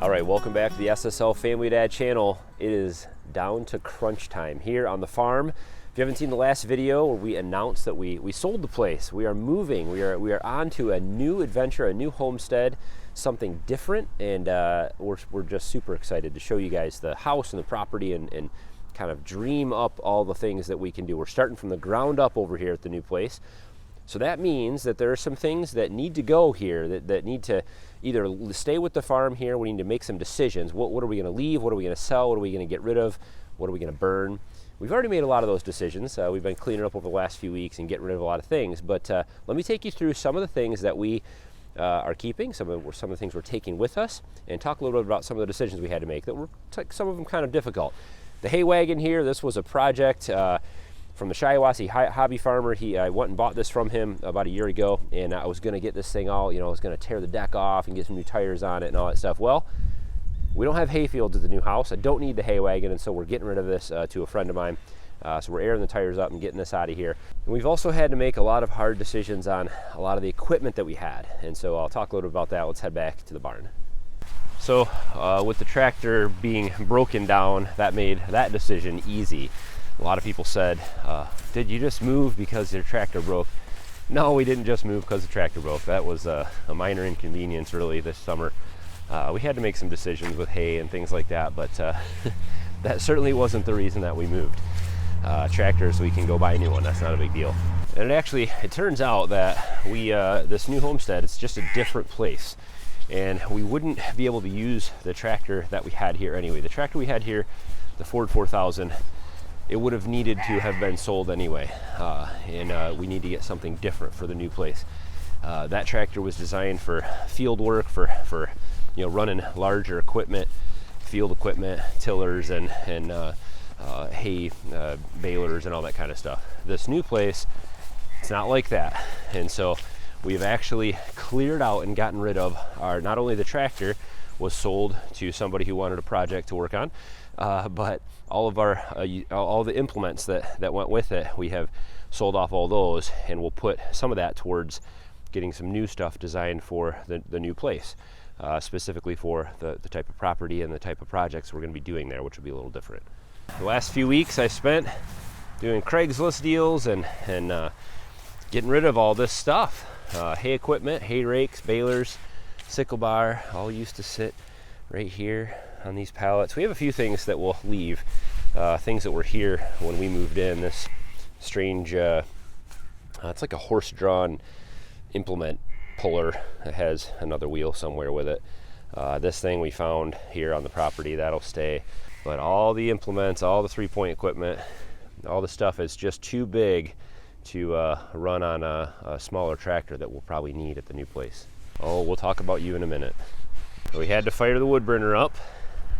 All right, welcome back to the SSL Family Dad channel. It is down to crunch time here on the farm. If you haven't seen the last video where we announced that we sold the place, we are moving, we are on to a new adventure, a new homestead, something different, and we're just super excited to show you guys the house and the property and kind of dream up all the things that we can do. We're starting from the ground up over here at the new place. So that means that there are some things that need to go here, that need to either stay with the farm here. We need to make some decisions. What are we going to leave? What are we going to sell? What are we going to get rid of? What are we going to burn? We've already made a lot of those decisions. We've been cleaning up over the last few weeks and getting rid of a lot of things. But let me take you through some of the things that we are keeping, some of the things we're taking with us, and talk a little bit about some of the decisions we had to make that were some of them kind of difficult. The hay wagon here, this was a project from the Shiawassee hobby farmer. I went and bought this from him about a year ago, and I was going to get this thing all, I was going to tear the deck off and get some new tires on it and all that stuff. Well, we don't have hay fields at the new house. I don't need the hay wagon, and so we're getting rid of this to a friend of mine. So we're airing the tires up and getting this out of here. And we've also had to make a lot of hard decisions on a lot of the equipment that we had, and so I'll talk a little bit about that. Let's head back to the barn. So with the tractor being broken down, that made that decision easy. A lot of people said, did you just move because your tractor broke? No, we didn't just move because the tractor broke. That was a minor inconvenience really this summer. We had to make some decisions with hay and things like that, but that certainly wasn't the reason that we moved. Tractors, we can go buy a new one. That's not a big deal. And it turns out that this new homestead, it's just a different place. And we wouldn't be able to use the tractor that we had here anyway. The tractor we had here, the Ford 4000, it would have needed to have been sold anyway, and we need to get something different for the new place. That tractor was designed for field work, for running larger equipment, field equipment, tillers, and hay balers and all that kind of stuff. This new place, it's not like that, and so we've actually cleared out and gotten rid of not only the tractor was sold to somebody who wanted a project to work on, but all of all the implements that went with it, we have sold off all those, and we'll put some of that towards getting some new stuff designed for the new place, specifically for the type of property and the type of projects we're going to be doing there, which will be a little different. The last few weeks I spent doing Craigslist deals and getting rid of all this stuff. Hay equipment, hay rakes, balers, sickle bar, all used to sit right here on these pallets. We have a few things that we'll leave, things that were here when we moved in. This strange, it's like a horse-drawn implement puller that has another wheel somewhere with it. This thing we found here on the property, that'll stay. But all the implements, all the three-point equipment, all the stuff is just too big to run on a smaller tractor that we'll probably need at the new place. Oh, we'll talk about you in a minute. We had to fire the wood burner up,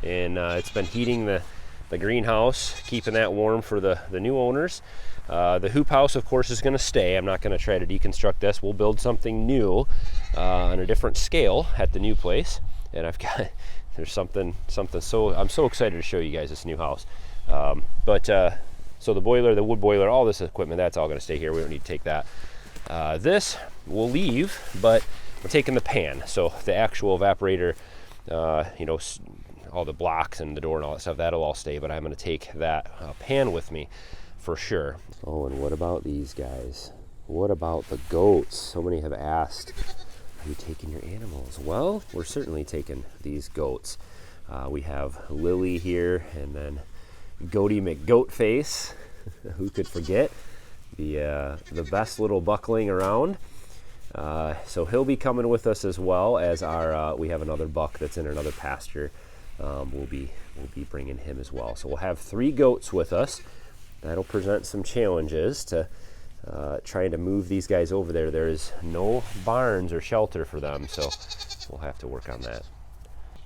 and it's been heating the greenhouse, keeping that warm for the new owners. The hoop house, of course, is going to stay. I'm not going to try to deconstruct this. We'll build something new on a different scale at the new place, and there's something so I'm so excited to show you guys this new house. So the boiler, the wood boiler, all this equipment, that's all going to stay here. We don't need to take that. This we'll leave, but we're taking the pan. So the actual evaporator, all the blocks and the door and all that stuff, that'll all stay, but I'm going to take that pan with me for sure. Oh, and what about these guys? What about the goats? So many have asked, are you taking your animals? Well, we're certainly taking these goats. We have Lily here, and then Goaty McGoatface. Who could forget? The best little buckling around. So he'll be coming with us, as well as we have another buck that's in another pasture. We'll be bringing him as well. So we'll have 3 goats with us. That'll present some challenges to trying to move these guys over there. There is no barns or shelter for them, so we'll have to work on that.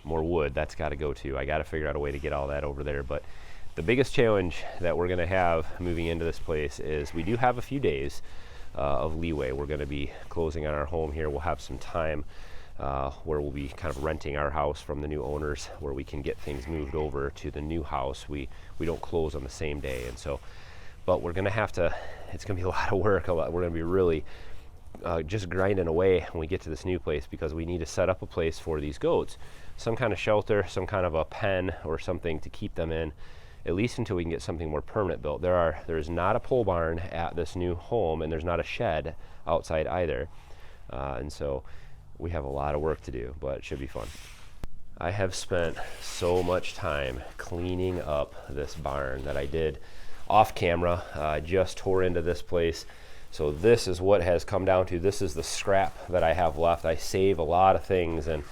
More wood, that's got to go too. I got to figure out a way to get all that over there. But the biggest challenge that we're going to have moving into this place is we do have a few days of leeway. We're going to be closing on our home here. We'll have some time where we'll be kind of renting our house from the new owners, where we can get things moved over to the new house. We don't close on the same day, and so, but we're going to have to, it's going to be a lot of work. We're going to be really just grinding away when we get to this new place, because we need to set up a place for these goats, some kind of shelter, some kind of a pen or something to keep them in, at least until we can get something more permanent built. There is not a pole barn at this new home, and there's not a shed outside either, and so we have a lot of work to do, but it should be fun. I have spent so much time cleaning up this barn that I did off camera. I just tore into this place. So this is what has come down to. This is the scrap that I have left. I save a lot of things, and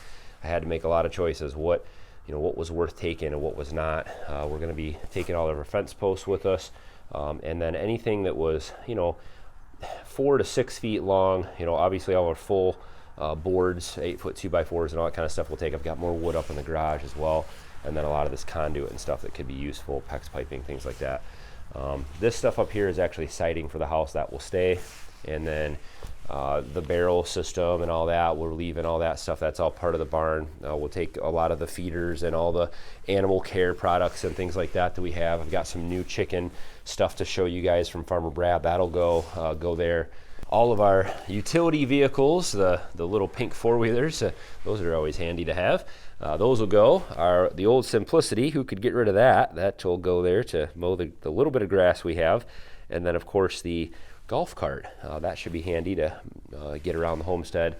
I had to make a lot of choices. What was worth taking and what was not. We're going to be taking all of our fence posts with us, and then anything that was 4 to 6 feet long. Obviously all our full boards, 8-foot 2x4s and all that kind of stuff we'll take. I've got more wood up in the garage as well, and then a lot of this conduit and stuff that could be useful, PEX piping, things like that. This stuff up here is actually siding for the house. That will stay, and then the barrel system and all that, we're leaving all that stuff. That's all part of the barn. We'll take a lot of the feeders and all the animal care products and things like that we have. I've got some new chicken stuff to show you guys from Farmer Brad. That'll go there. All of our utility vehicles, the little pink four-wheelers, those are always handy to have. Those will go. The old Simplicity, who could get rid of that? That will go there to mow the little bit of grass we have. And then, of course, the golf cart. That should be handy to get around the homestead.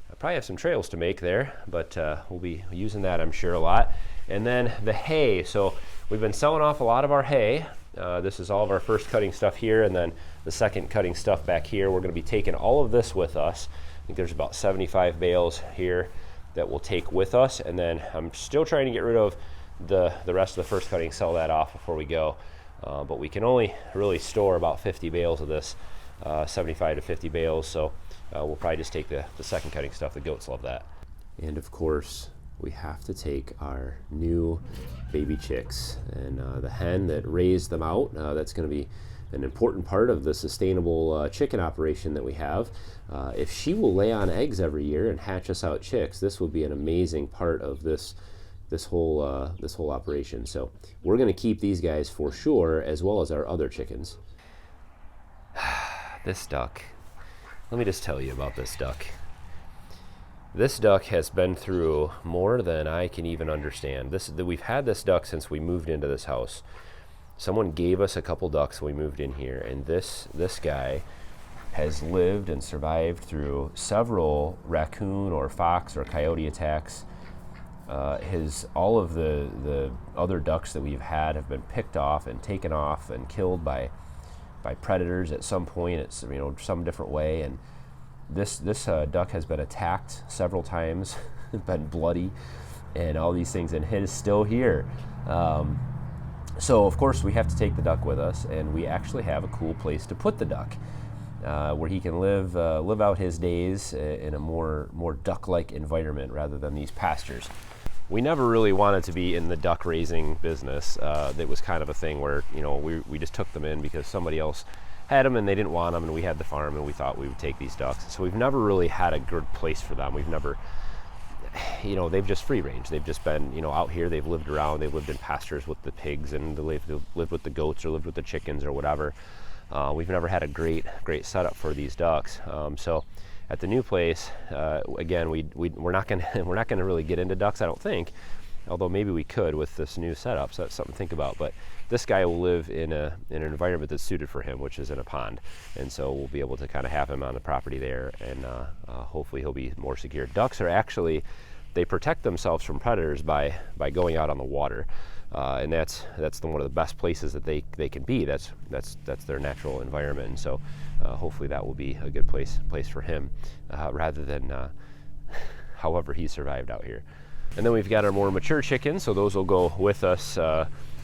I probably have some trails to make there, but we'll be using that, I'm sure, a lot. And then the hay. So we've been selling off a lot of our hay. This is all of our first cutting stuff here, and then the second cutting stuff back here. We're going to be taking all of this with us. I think there's about 75 bales here that we'll take with us, and then I'm still trying to get rid of the rest of the first cutting, sell that off before we go. But we can only really store about 50 bales of this, 75 to 50 bales, so we'll probably just take the second cutting stuff. The goats love that. And of course, we have to take our new baby chicks, and the hen that raised them out, that's going to be an important part of the sustainable chicken operation that we have. If she will lay on eggs every year and hatch us out chicks, this will be an amazing part of this whole operation. So we're going to keep these guys for sure, as well as our other chickens. This duck, let me just tell you about this duck. This duck has been through more than I can even understand. We've had this duck since we moved into this house. Someone gave us a couple ducks when we moved in here, and this guy has lived and survived through several raccoon or fox or coyote attacks. All of the other ducks that we've had have been picked off and taken off and killed by predators at some point. It's some different way, and this duck has been attacked several times, been bloody, and all these things, and it is still here. So of course we have to take the duck with us, and we actually have a cool place to put the duck, where he can live out his days in a more duck-like environment rather than these pastures. We never really wanted to be in the duck raising business. That was kind of a thing where we just took them in because somebody else had them and they didn't want them, and we had the farm and we thought we would take these ducks. So we've never really had a good place for them. We've never, they've just free range. They've just been, out here. They've lived around. They've lived in pastures with the pigs, and they've lived with the goats or lived with the chickens or whatever. We've never had a great setup for these ducks. So at the new place, again, we're not gonna really get into ducks, I don't think. Although maybe we could with this new setup, so that's something to think about. But this guy will live in an environment that's suited for him, which is in a pond, and so we'll be able to kind of have him on the property there, and hopefully he'll be more secure. Ducks are actually, they protect themselves from predators by going out on the water, and that's one of the best places that they can be. That's their natural environment, and so hopefully that will be a good place for him, rather than however he survived out here. And then we've got our more mature chickens, so those will go with us.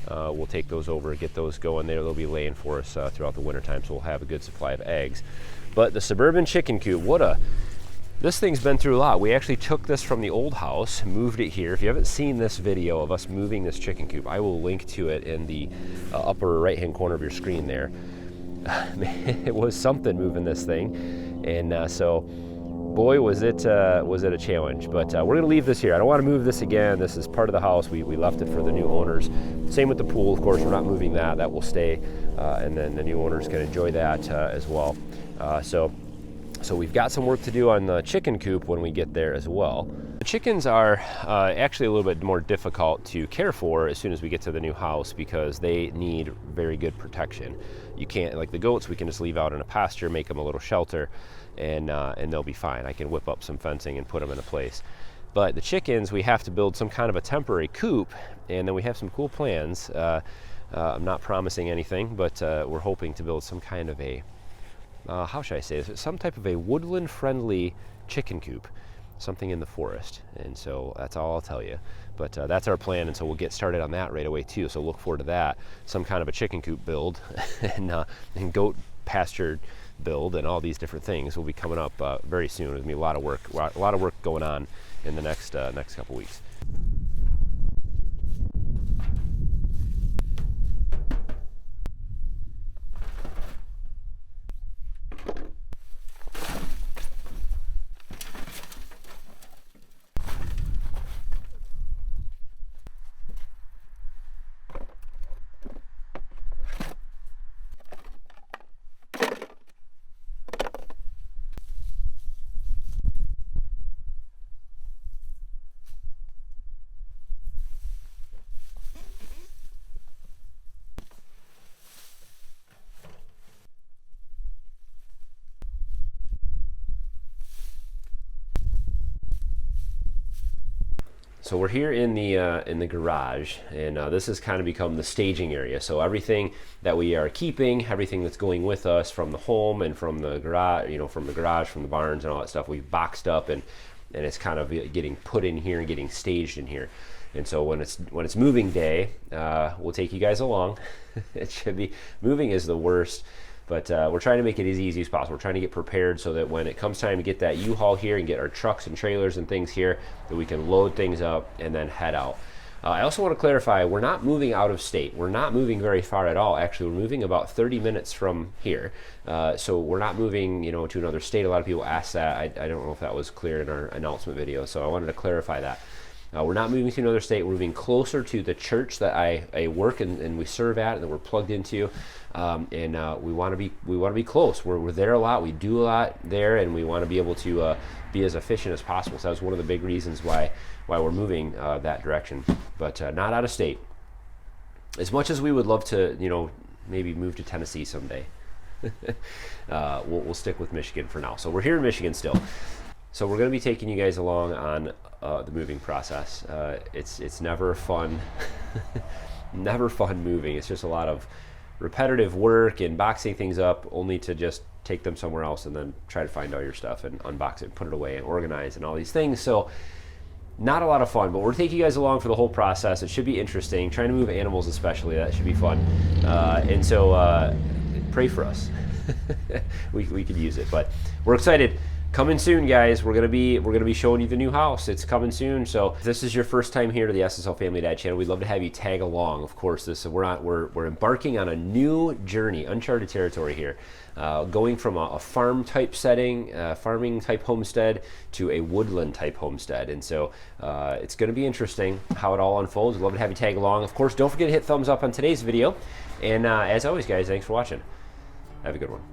We'll take those over, get those going there. They'll be laying for us throughout the wintertime, so we'll have a good supply of eggs. But the suburban chicken coop, this thing's been through a lot. We actually took this from the old house, moved it here. If you haven't seen this video of us moving this chicken coop, I will link to it in the upper right-hand corner of your screen there. It was something moving this thing, and so boy, was it a challenge. But we're gonna leave this here. I don't want to move this again. This is part of the house. We left it for the new owners. Same with the pool, of course. We're not moving that. That will stay, and then the new owners can enjoy that as well. So So we've got some work to do on the chicken coop when we get there as well. The chickens are actually a little bit more difficult to care for as soon as we get to the new house because they need very good protection. You can't, like the goats, we can just leave out in a pasture, make them a little shelter, and they'll be fine. I can whip up some fencing and put them in a place. But the chickens, we have to build some kind of a temporary coop, and then we have some cool plans. I'm not promising anything, but we're hoping to build some kind of a how should I say this? Some type of a woodland-friendly chicken coop, something in the forest. And so that's all I'll tell you. But that's our plan, and so we'll get started on that right away too. So look forward to that. Some kind of a chicken coop build and goat pasture build and all these different things will be coming up very soon. There's gonna be a lot of work going on in the next couple weeks. So we're here in the garage, and this has kind of become the staging area. So everything that we are keeping, everything that's going with us from the home and from the garage, from the barns and all that stuff, we've boxed up and it's kind of getting put in here and getting staged in here. And so when it's moving day, we'll take you guys along. It should be, moving is the worst. But we're trying to make it as easy as possible. We're trying to get prepared so that when it comes time to get that U-Haul here and get our trucks and trailers and things here, that we can load things up and then head out. I also want to clarify, we're not moving out of state. We're not moving very far at all. Actually, we're moving about 30 minutes from here. So we're not moving, to another state. A lot of people ask that. I don't know if that was clear in our announcement video, so I wanted to clarify that. We're not moving to another state. We're moving closer to the church that I work and we serve at and that we're plugged into. We want to be close. We're there a lot. We do a lot there, and we want to be able to be as efficient as possible. So that's one of the big reasons why we're moving that direction. But not out of state. As much as we would love to, maybe move to Tennessee someday, we'll stick with Michigan for now. So we're here in Michigan still. So we're going to be taking you guys along on the moving process. It's never fun, never fun moving. It's just a lot of repetitive work and boxing things up only to just take them somewhere else and then try to find all your stuff and unbox it and put it away and organize and all these things. So not a lot of fun, but we're taking you guys along for the whole process. It should be interesting. Trying to move animals especially, that should be fun. And so pray for us. we could use it, but we're excited. Coming soon, guys. We're gonna be showing you the new house. It's coming soon. So if this is your first time here to the SSL Family Dad channel, we'd love to have you tag along. Of course, we're embarking on a new journey, uncharted territory here, going from a farm type setting, farming type homestead to a woodland type homestead. And so it's gonna be interesting how it all unfolds. We'd love to have you tag along. Of course, don't forget to hit thumbs up on today's video. And as always, guys, thanks for watching. Have a good one.